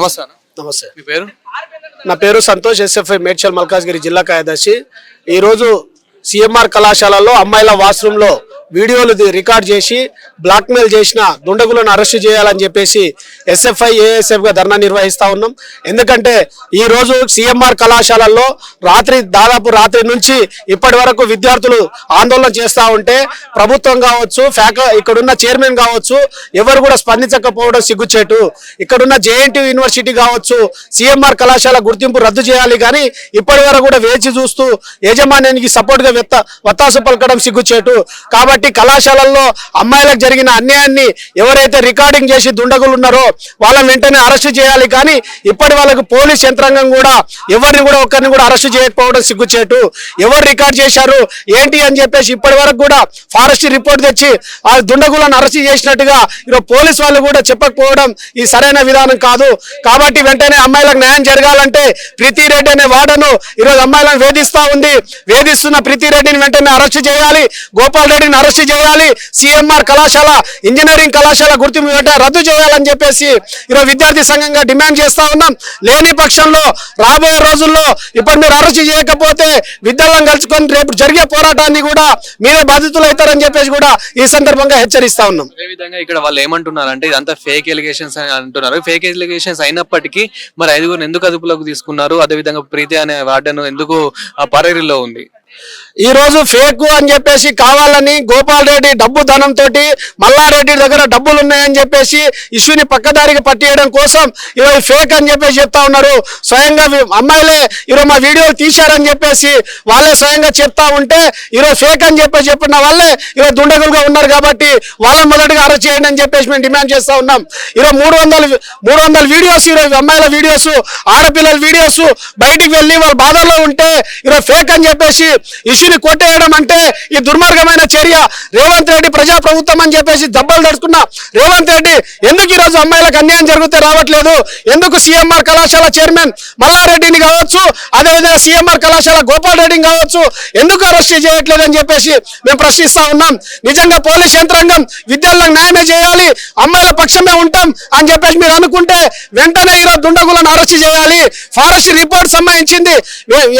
నమస్తే అన్న. నమస్తే. మీ పేరు? నా పేరు సంతోష్, ఎస్ఎఫ్ఐ మేడ్చల్ మల్కాజ్గిరి జిల్లా కార్యదర్శి. ఈరోజు సిఎంఆర్ కళాశాలలో అమ్మాయిల వాష్రూమ్లో వీడియోలు రికార్డ్ చేసి బ్లాక్మెయిల్ చేసిన దుండగులను అరెస్టు చేయాలని చెప్పేసి ఎస్ఎఫ్ఐ ఏఎస్ఎఫ్గా ధర్నా నిర్వహిస్తూ ఉన్నాం. ఎందుకంటే ఈరోజు సిఎంఆర్ కళాశాలల్లో దాదాపు రాత్రి నుంచి ఇప్పటి వరకు విద్యార్థులు ఆందోళన చేస్తూ ఉంటే ప్రభుత్వం కావచ్చు, ఇక్కడున్న చైర్మన్ కావచ్చు, ఎవరు కూడా స్పందించకపోవడం సిగ్గుచేటు. ఇక్కడున్న జేఎన్టీ యూనివర్సిటీ కావచ్చు, సిఎంఆర్ కళాశాల గుర్తింపు రద్దు చేయాలి, కానీ ఇప్పటి వరకు కూడా వేచి చూస్తూ యాజమాన్యానికి సపోర్ట్గా వత్తాసు పలకడం సిగ్గుచేటు. కాబట్టి కళాశాలల్లో అమ్మాయిలకు జరిగిన అన్యాయాన్ని ఎవరైతే రికార్డింగ్ చేసి దుండగులు ఉన్నారో వాళ్ళని వెంటనే అరెస్టు చేయాలి, కానీ ఇప్పటి వాళ్ళకు పోలీస్ యంత్రాంగం కూడా ఒక్కరిని కూడా అరెస్టు చేయకపోవడం సిగ్గుచేటు. ఎవరు రికార్డ్ చేశారు ఏంటి అని చెప్పేసి ఇప్పటి వరకు కూడా ఫారెస్ట్ రిపోర్ట్ తెచ్చి ఆ దుండగులను అరెస్టు చేసినట్టుగా ఈరోజు పోలీస్ వాళ్ళు కూడా చెప్పకపోవడం ఈ సరైన విధానం కాదు. కాబట్టి వెంటనే అమ్మాయిలకు న్యాయం జరగాలంటే ప్రీతి రెడ్డి అనే వార్డను ఈరోజు అమ్మాయిలను వేధిస్తున్న ప్రీతి రెడ్డిని వెంటనే అరెస్టు చేయాలి, గోపాల్ రెడ్డిని అరెస్టు చేయాలి, సిఎంఆర్ కళాశాల ఇంజనీరింగ్ కళాశాల గుర్తింపు రద్దు చేయాలని చెప్పేసి ఈరోజు విద్యార్థి సంఘంగా డిమాండ్ చేస్తా ఉన్నాం. లేని పక్షంలో రాబోయే రోజుల్లో ఇప్పుడు మీరు అరెస్టు చేయకపోతే విద్యార్థులను కలుసుకొని రేపు జరిగే పోరాటాన్ని కూడా మీరే బాధితులు అవుతారని చెప్పేసి కూడా ఈ సందర్భంగా హెచ్చరిస్తా ఉన్నాం. అదేవిధంగా ఇక్కడ వాళ్ళు ఏమంటున్నారంటే ఇదంతా ఫేక్ ఎలిగేషన్స్ అని అంటున్నారు. ఫేక్ ఎలిగేషన్స్ అయినప్పటికీ మరి 5 ఎందుకు అదుపులోకి తీసుకున్నారు? అదేవిధంగా ప్రీతి అనే వార్డెన్ ఎందుకు పరేరిలో ఉంది? ఈ రోజు ఫేక్ అని చెప్పేసి కావాలని గోపాల్ రెడ్డి డబ్బు ధనంతో మల్లారెడ్డి దగ్గర డబ్బులు ఉన్నాయని చెప్పేసి ఇష్యూని పక్కదారికి పట్టేయడం కోసం ఈరోజు ఫేక్ అని చెప్పేసి చెప్తా ఉన్నారు. స్వయంగా అమ్మాయిలే ఈరోజు మా వీడియోలు తీశారని చెప్పేసి వాళ్ళే స్వయంగా చెప్తా ఉంటే ఈరోజు ఫేక్ అని చెప్పేసి చెప్పిన వాళ్ళే ఈరోజు దుండగులుగా ఉన్నారు. కాబట్టి వాళ్ళని మొదటిగా అరెస్ట్ చేయండి అని చెప్పేసి మేము డిమాండ్ చేస్తా ఉన్నాం. ఈరోజు 300 వీడియోస్, ఈరోజు అమ్మాయిల వీడియోస్, ఆడపిల్లల వీడియోస్ బయటికి వెళ్ళి వాళ్ళ బాధల్లో ఉంటే ఈరోజు ఫేక్ అని చెప్పేసి ఇష్యూని కొట్టేయడం అంటే ఈ దుర్మార్గమైన చర్య. రేవంత్ రెడ్డి ప్రజాప్రభుత్వం అని చెప్పేసి దెబ్బలు దడుచుకున్న రేవంత్ రెడ్డి ఎందుకు ఈరోజు అమ్మాయిలకు అన్యాయం జరిగితే రావట్లేదు? ఎందుకు సిఎంఆర్ కళాశాల చైర్మన్ మల్లారెడ్డిని కావచ్చు, అదేవిధంగా సిఎంఆర్ కళాశాల గోపాల్ రెడ్డిని కావచ్చు ఎందుకు అరెస్ట్ చేయట్లేదు అని చెప్పేసి మేము ప్రశ్నిస్తా ఉన్నాం. నిజంగా పోలీస్ యంత్రాంగం విద్యార్థులకు న్యాయమే చేయాలి, అమ్మాయిల పక్షమే ఉంటాం అని చెప్పేసి మీరు అనుకుంటే వెంటనే ఈరోజు దుండగులను అరెస్ట్ చేయాలి. ఫారెస్ట్ రిపోర్ట్ సంబంధించింది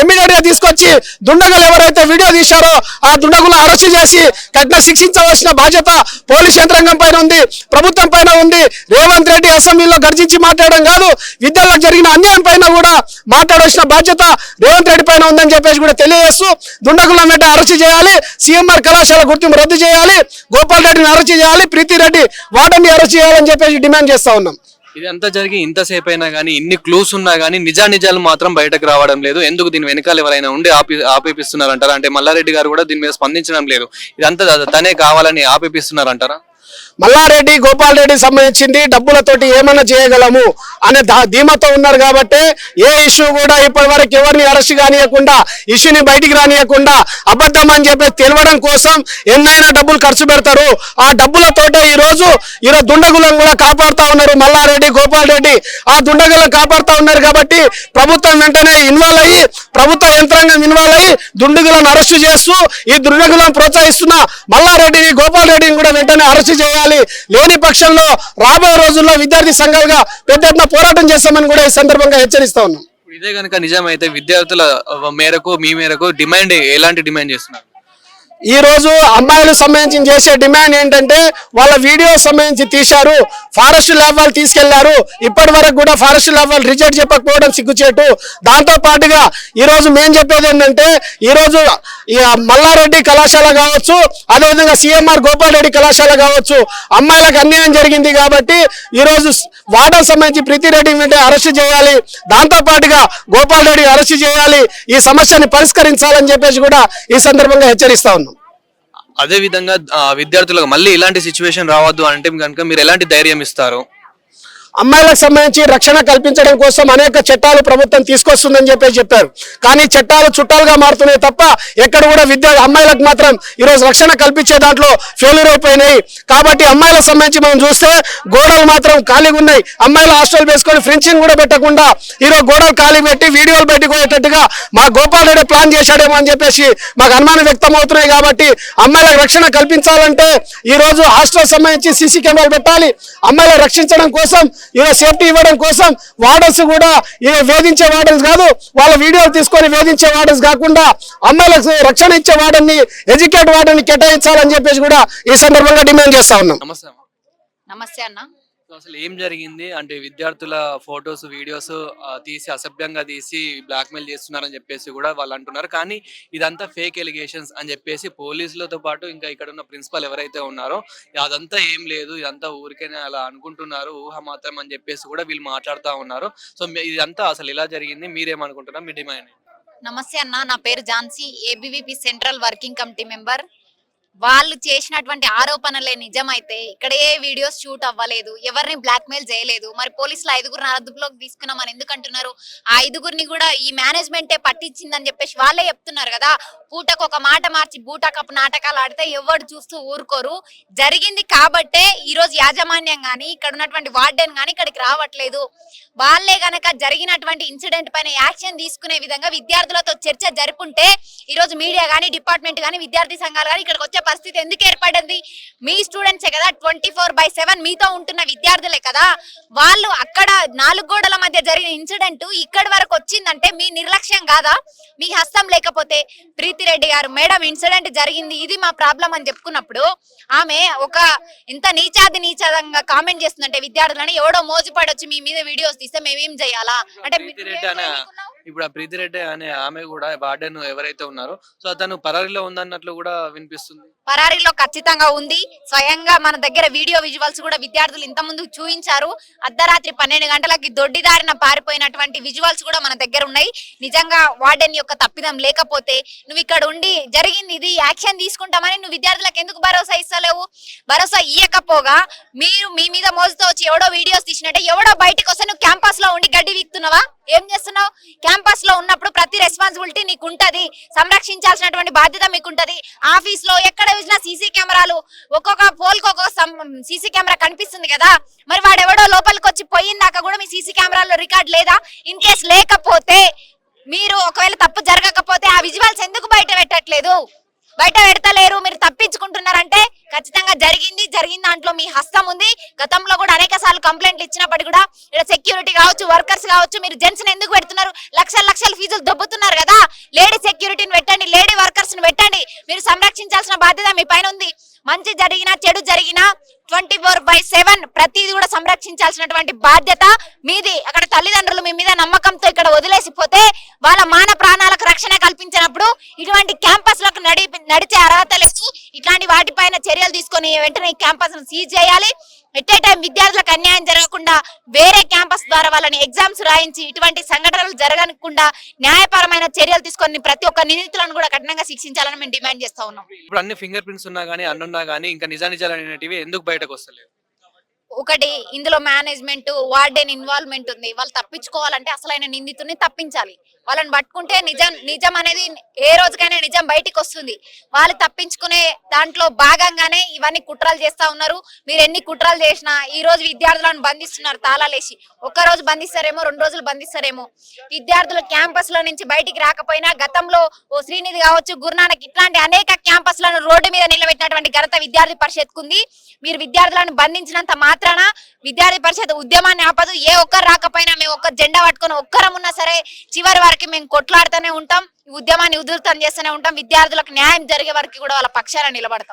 ఇమ్మీడియట్ గా తీసుకొచ్చి దుండగులు ఎవరైతే వీడియో తీశారో ఆ దుండగులను అరెస్ట్ చేసి కఠిన శిక్షించవలసిన బాధ్యత పోలీస్ యంత్రాంగం పైన ఉంది, ప్రభుత్వం పైన ఉంది. రేవంత్ రెడ్డి అసెంబ్లీలో గర్జించి మాట్లాడడం కాదు, విద్యార్థులకు జరిగిన అన్యాయం పైన కూడా మాట్లాడాల్సిన బాధ్యత రేవంత్ రెడ్డి పైన ఉందని చెప్పేసి కూడా తెలియజేస్తూ దుండగులను వెంటనే అరెస్ట్ చేయాలి, సిఎంఆర్ కళాశాల గుర్తింపు రద్దు చేయాలి, గోపాల్ రెడ్డిని అరెస్ట్ చేయాలి, ప్రీతి రెడ్డి వార్డెన్ని అరెస్ట్ చేయాలని చెప్పేసి డిమాండ్ చేస్తా ఉన్నాం. ఇది అంతా జరిగి ఇంతసేపు అయినా కానీ, ఇన్ని క్లూస్ ఉన్నా కానీ నిజాలు మాత్రం బయటకు రావడం లేదు. ఎందుకు దీని వెనకాల ఎవరైనా ఉండి ఆపేపిస్తున్నారంటారా? అంటే మల్లారెడ్డి గారు కూడా దీని మీద స్పందించడం లేదు. ఇదంతా తనే కావాలని ఆపేపిస్తున్నారంటారా? మల్లారెడ్డి గోపాల్ రెడ్డి సంబంధించింది డబ్బులతోటి ఏమన్నా చేయగలము అనే ధీమాతో ఉన్నారు. కాబట్టి ఏ ఇష్యూ కూడా ఇప్పటి వరకు ఎవరిని అరెస్ట్ కానియకుండా, ఇష్యూని బయటికి రానియకుండా అబద్ధం అని చెప్పి తెలవడం కోసం ఎన్నైనా డబ్బులు ఖర్చు పెడతారు. ఆ డబ్బులతోటే ఈరోజు దుండగులను కూడా కాపాడుతా ఉన్నారు. మల్లారెడ్డి గోపాల్ రెడ్డి ఆ దుండగులను కాపాడుతా ఉన్నారు. కాబట్టి ప్రభుత్వం వెంటనే ఇన్వాల్వ్ అయ్యి, ప్రభుత్వ యంత్రాంగం ఇన్వాల్వ్ అయ్యి దుండగులను అరెస్టు చేస్తూ ఈ దుండగులను ప్రోత్సహిస్తున్న మల్లారెడ్డిని గోపాల్ రెడ్డిని కూడా వెంటనే అరెస్టు చేయాలి. లేని పక్షంలో రాబోయే రోజుల్లో విద్యార్థి సంఘాలుగా పెద్ద ఎత్తున పోరాటం చేస్తామని కూడా ఈ సందర్భంగా హెచ్చరిస్తా ఉన్నాం. ఇదే కనుక నిజమైతే విద్యార్థుల మేరకు మీ మేరకు ఎలాంటి డిమాండ్ చేస్తున్నారు? ఈ రోజు అమ్మాయిలు సంబంధించి చేసే డిమాండ్ ఏంటంటే వాళ్ళ వీడియో సంబంధించి తీశారు, ఫారెస్ట్ ల్యాబ్ వాళ్ళు తీసుకెళ్లారు, ఇప్పటి వరకు కూడా ఫారెస్ట్ ల్యాబ్ వాళ్ళు రిజల్ట్ చెప్పకపోవడం సిగ్గుచేటు. దాంతో పాటుగా ఈ రోజు మేము చెప్పేది ఏంటంటే ఈ రోజు మల్లారెడ్డి కళాశాల కావచ్చు, అదేవిధంగా సిఎంఆర్ గోపాల్ రెడ్డి కళాశాల కావచ్చు అమ్మాయిలకు అన్యాయం జరిగింది. కాబట్టి ఈ రోజు వార్డన్ సంబంధించి ప్రీతి రెడ్డి వెంటనే అరెస్ట్ చేయాలి, దాంతో పాటుగా గోపాల్ రెడ్డి అరెస్ట్ చేయాలి, ఈ సమస్యని పరిష్కరించాలని చెప్పేసి కూడా ఈ సందర్భంగా హెచ్చరిస్తా ఉన్నాం. అదే విధంగా విద్యార్థులకు మళ్ళీ ఇలాంటి సిచ్యువేషన్ రావద్దు అంటే కనుక మీరు ఎలాంటి ధైర్యం ఇస్తారు? అమ్మాయిలకు సంబంధించి రక్షణ కల్పించడం కోసం అనేక చట్టాలు ప్రభుత్వం తీసుకొస్తుందని చెప్పారు. కానీ చట్టాలు చుట్టాలుగా మారుతున్నాయి తప్ప ఎక్కడ కూడా అమ్మాయిలకు మాత్రం ఈరోజు రక్షణ కల్పించే దాంట్లో ఫెయిల్యూర్ అయిపోయినాయి. కాబట్టి అమ్మాయిలకు సంబంధించి మనం చూస్తే గోడలు మాత్రం ఖాళీగా ఉన్నాయి. అమ్మాయిల హాస్టల్ వేసుకొని ఫ్రెంచింగ్ కూడా పెట్టకుండా ఈరోజు గోడలు ఖాళీ పెట్టి వీడియోలు బయటకు పోయేటట్టుగా మా గోపాల్ రెడ్డి ప్లాన్ చేశాడేమో అని చెప్పేసి మాకు అనుమానం వ్యక్తం అవుతున్నాయి. కాబట్టి అమ్మాయిలకు రక్షణ కల్పించాలంటే ఈ రోజు హాస్టల్ సంబంధించి సీసీ కెమెరాలు పెట్టాలి. అమ్మాయిలను రక్షించడం కోసం ఇక సేఫ్టీ ఇవ్వడం కోసం వార్డర్స్ కూడా ఇక వేధించే వార్డర్స్ కాదు, వాళ్ళ వీడియోలు తీసుకొని వేధించే వార్డర్స్ కాకుండా అమ్మాయిలకు రక్షణ ఇచ్చే వార్డర్ని, ఎడ్యుకేట్ వార్డర్ని కేటాయించాలని చెప్పేసి కూడా ఈ సందర్భంగా డిమాండ్ చేస్తా ఉన్నాం. నమస్తే అమ్మ. నమస్తే అన్న. సో అసలు ఏం జరిగింది అంటే విద్యార్థుల ఫొటోస్ వీడియోస్ తీసి అసభ్యంగా తీసి బ్లాక్మెయిల్ చేస్తున్నారని చెప్పేసి కూడా వాళ్ళు అంటున్నారు. కానీ ఇదంతా ఫేక్ ఎలిగేషన్స్ అని చెప్పేసి పోలీసులతో పాటు ఇంకా ఇక్కడ ఉన్న ప్రిన్సిపల్ ఎవరైతే ఉన్నారో అదంతా ఏం లేదు, ఇదంతా ఊరికేనే అలా అనుకుంటున్నారు, ఊహ మాత్రం అని చెప్పేసి కూడా వీళ్ళు మాట్లాడుతూ ఉన్నారు. సో ఇదంతా అసలు ఎలా జరిగింది, మీరేమనుకుంటున్నారు, మీ డిమాండ్? నమస్తే అన్న, నా పేరు Jhansi, ABVP central working committee member. వాళ్ళు చేసినటువంటి ఆరోపణలే నిజమైతే ఇక్కడ ఏ వీడియోస్ షూట్ అవ్వలేదు, ఎవరిని బ్లాక్మెయిల్ చేయలేదు. మరి పోలీసులు 5గురిని అదుపులోకి తీసుకున్నామని ఎందుకు అంటున్నారు? ఆ 5గురిని కూడా ఈ మేనేజ్మెంటే పట్టించిందని చెప్పేసి వాళ్ళే చెప్తున్నారు కదా. పూటకు ఒక మాట మార్చి బూటకపు నాటకాలు ఆడితే ఎవరు చూస్తూ ఊరుకోరు. జరిగింది కాబట్టే ఈ రోజు యాజమాన్యం గానీ ఇక్కడ ఉన్నటువంటి వార్డెన్ గానీ ఇక్కడికి రావట్లేదు. వాళ్ళే గనక జరిగినటువంటి ఇన్సిడెంట్ పైన యాక్షన్ తీసుకునే విధంగా విద్యార్థులతో చర్చ జరుపుంటే ఈ రోజు మీడియా గానీ, డిపార్ట్మెంట్ గానీ, విద్యార్థి సంఘాలు గానీ ఇక్కడికి వచ్చే పరిస్థితి ఎందుకు ఏర్పడింది? మీ స్టూడెంట్సే కదా, 24/7 మీతో ఉంటున్న విద్యార్థులే కదా. వాళ్ళు అక్కడ 4 గోడల మధ్య జరిగిన ఇన్సిడెంట్ ఇక్కడి వరకు వచ్చిందంటే మీ నిర్లక్ష్యం కాదా? మీ హస్తం లేకపోతే ప్రీతిరెడ్డి గారు మేడం ఇన్సిడెంట్ జరిగింది, ఇది మా ప్రాబ్లం అని చెప్పుకున్నప్పుడు ఆమె ఒక ఎంత నీచాదంగా కామెంట్ చేస్తుందంటే విద్యార్థులని ఎవడో మోజుపడి వచ్చి మీ మీద వీడియోస్ తీస్తే మేమేం చేయాలా అంటే ఇప్పుడు ఆ ప్రీతిరెడ్డి అనే ఆమె కూడా వార్డెన్ ఎవరైతే ఉన్నారో సో అతను పరారీలో ఉందన్నట్లు కూడా వినిపిస్తుంది. పరారీలో ఖచ్చితంగా ఉంది. స్వయంగా మన దగ్గర వీడియో విజువల్స్ కూడా విద్యార్థులు ఇంత ముందు చూపించారు. అర్ధరాత్రి 12 గంటలకి దొడ్డిదారిన పారిపోయినటువంటి విజువల్స్ కూడా మన దగ్గర ఉన్నాయి. నిజంగా వార్డెన్ యొక్క తప్పిదం లేకపోతే నువ్వు ఇక్కడ ఉండి జరిగింది ఇది యాక్షన్ తీసుకుంటామని నువ్వు విద్యార్థులకు ఎందుకు భరోసా ఇస్తలేవు? భరోసా ఇయ్యకపోగా మీరు మీ మీద మోజుతో వచ్చి ఎవడో వీడియోస్ తీసినట్టే ఎవడో బయటకు వస్తే నువ్వు క్యాంపస్ లో ఉండి గడ్డి వీక్తున్నావా? ఏం చేస్తున్నావు? క్యాంపస్ లో ఉన్నప్పుడు ప్రతి రెస్పాన్సిబిలిటీ నీకు ఉంటది, సంరక్షించాల్సినటువంటి బాధ్యత మీకు ఉంటది. ఆఫీస్ లో ఎక్కడ చూసినా సీసీ కెమెరాలు, ఒక్కొక్క పోల్ కు ఒక్కొక్క సీసీ కెమెరా కనిపిస్తుంది కదా. మరి వాడెవడో లోపలికి వచ్చి పోయిందాకా కూడా మీ సీసీ కెమెరాలో రికార్డ్ లేదా? ఇన్ కేస్ లేకపోతే మీరు ఒకవేళ తప్పు జరగకపోతే ఆ విజువల్స్ ఎందుకు బయట పెట్టట్లేదు? బయట పెడతలేరు, మీరు తప్పించుకుంటున్నారంటే ఖచ్చితంగా జరిగిన దాంట్లో మీ హస్తం ఉంది. గతంలో కూడా అనేక సార్లు కంప్లైంట్లు ఇచ్చినప్పటికీ కూడా ఇక్కడ సెక్యూరిటీ కావచ్చు, వర్కర్స్ కావచ్చు, మీరు జెంట్స్ ఎందుకు పెడుతున్నారు? లక్షల ఫీజులు దొబ్బుతున్నారు కదా. లేడీ సెక్యూరిటీని పెట్టండి, లేడీ వర్కర్స్ ని పెట్టండి. మీరు సంరక్షించాల్సిన బాధ్యత మీ పైన ఉంది. మంచి జరిగినా చెడు జరిగినా 24/7 ప్రతిది కూడా సంరక్షించాల్సినటువంటి బాధ్యత మీది. అక్కడ తల్లిదండ్రులు మీ మీద నమ్మకంతో ఇక్కడ వదిలేసిపోతే వాళ్ళ మాన ప్రాణాలకు రక్షణ కల్పించినప్పుడు ఇటువంటి క్యాంపస్ లకు నడిచే అర్హత లేదు. ఇట్లాంటి వాటిపైన చర్యలు తీసుకొని వెంటనే క్యాంపస్ సీజ్ చేయాలి. ఎట్ ఏ టైం విద్యార్థులకు అన్యాయం జరగకుండా వేరే క్యాంపస్ ద్వారా వాళ్ళని ఎగ్జామ్స్ రాయించి ఇటువంటి సంఘటనలు జరగకుండా న్యాయపరమైన చర్యలు తీసుకొని ప్రతి ఒక్క నిందితులను కూడా కఠినంగా శిక్షించాలని మేము డిమాండ్ చేస్తా ఉన్నాం. ఇప్పుడు అన్ని ఫింగర్ ప్రింట్స్ ఉన్నా గానీ అన్నున్నా గానీ ఇంకా నిజాలు అనేటివి ఎందుకు బయటకు వస్తలేవు? ఒకటి, ఇందులో మేనేజ్మెంట్ వార్డెన్ ఇన్వాల్వ్మెంట్ ఉంది. వాళ్ళు తప్పించుకోవాలంటే అసలైన నిందితుడిని తప్పించాలి. వాళ్ళని పట్టుకుంటే నిజం అనేది ఏ రోజుకైనా నిజం బయటికి వస్తుంది. వాళ్ళు తప్పించుకునే దాంట్లో భాగంగానే ఇవన్నీ కుట్రలు చేస్తా ఉన్నారు. మీరు ఎన్ని కుట్రలు చేసినా ఈ రోజు విద్యార్థులను బంధిస్తున్నారు తాళాలేసి. ఒక్క రోజు బంధిస్తారేమో, 2 రోజులు బంధిస్తారేమో. విద్యార్థులు క్యాంపస్ లో నుంచి బయటికి రాకపోయినా గతంలో ఓ శ్రీనిధి కావచ్చు, గురునానక్ ఇట్లాంటి అనేక క్యాంపస్లను రోడ్డు మీద నిలబెట్టినటువంటి ఘనత విద్యార్థి పరిషత్కు ఉంది. మీరు విద్యార్థులను బంధించినంత మాత్రాన విద్యార్థి పరిషత్ ఉద్యమాన్ని ఆపదు. ఏ ఒక్కరు రాకపోయినా మేము ఒక్క జెండా పట్టుకొని ఒక్కరం ఉన్నా సరే చివరి వరకు మేము కొట్లాడుతూనే ఉంటాం. ఈ ఉద్యమాన్ని ఉధృతం చేస్తూనే ఉంటాం. విద్యార్థులకు న్యాయం జరిగే వరకు కూడా వాళ్ళ పక్షాన నిలబడతాం.